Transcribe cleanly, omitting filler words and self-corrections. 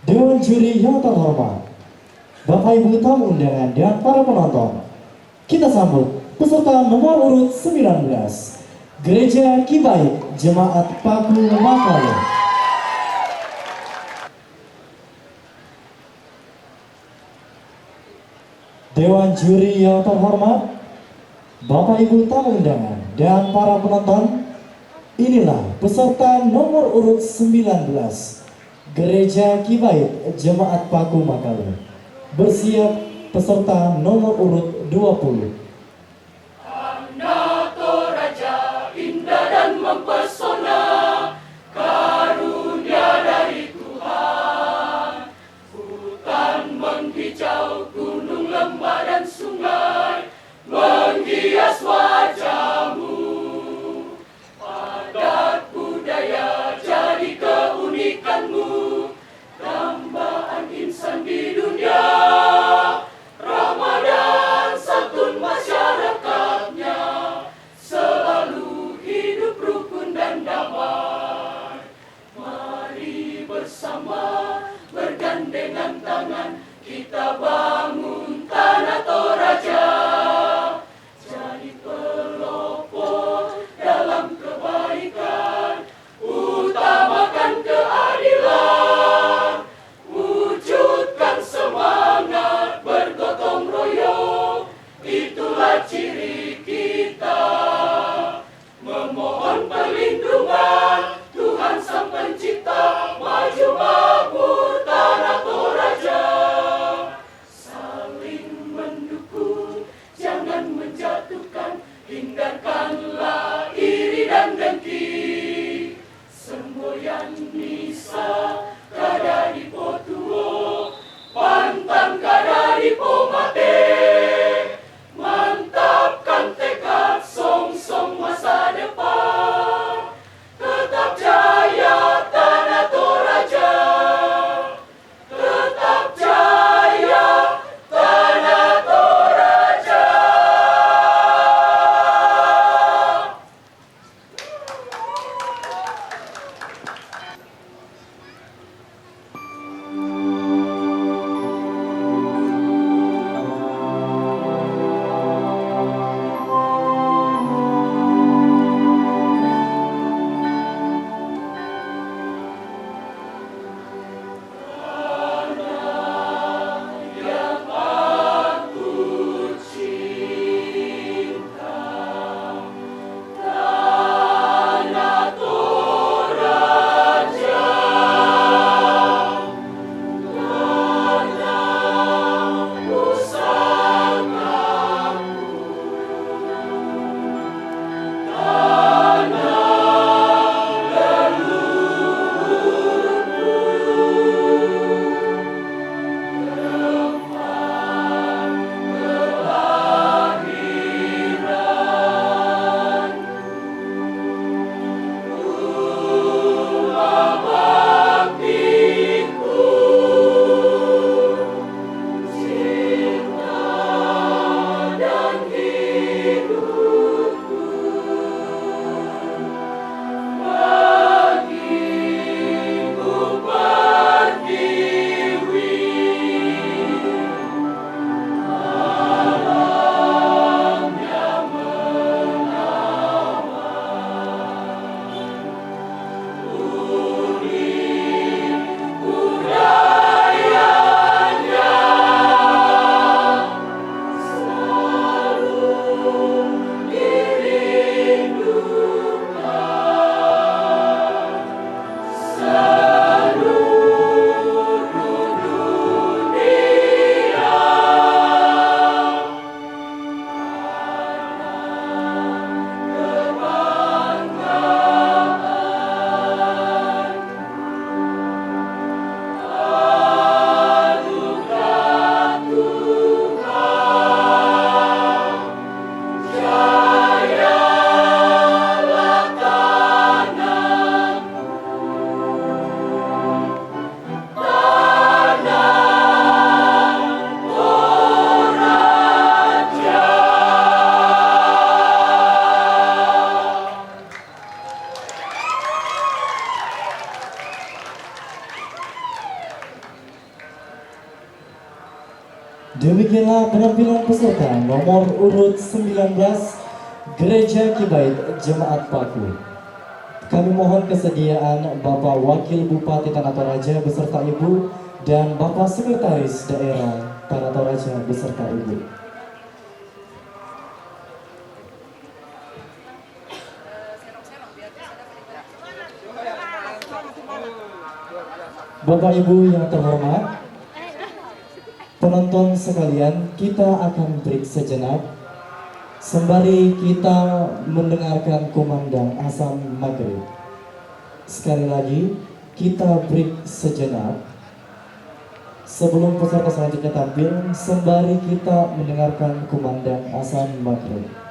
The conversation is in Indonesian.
Dewan juri yang terhormat, Bapak Ibu tamu undangan dan para penonton, kita sambut peserta nomor urut 19, Gereja Kibaik Jemaat Paku Makalu. Dewan juri yang terhormat, Bapak Ibu tamu undangan dan para penonton, inilah peserta nomor urut 19, Gereja Kibaik Jemaat Paku Makalu. Bersiap peserta nomor urut 20. Karena Toraja indah dan mempesona, karunia dari Tuhan. Hutan menghijau, gunung, lembah dan sungai menghias wajahmu. Padat budaya jadi keunikanmu, dambaan insan di dunia. Ramadan santun masyarakatnya, selalu hidup rukun dan damai. Mari bersama bergandengan tangan, kita bangun tanah Toraja, jadi pelopor dalam kebaikan, utamakan keadilan, wujudkan semangat bergotong royong, itulah ciri kita. Memohon perlindungan Tuhan Sang Pencipta, maju makmur tanah Toraja, saling mendukung Demikianlah penampilan peserta nomor urut 19 Gereja Kibait Jemaat Paku. Kami mohon kesediaan Bapak Wakil Bupati Tanah Toraja beserta Ibu dan Bapak Sekretaris Daerah Tanah Toraja beserta Ibu. Bapak Ibu yang terhormat, penonton sekalian, kita akan break sejenak sembari kita mendengarkan kumandang azan maghrib. Sekali lagi, kita break sejenak sebelum peserta selanjutnya tampil, sembari kita mendengarkan kumandang azan maghrib.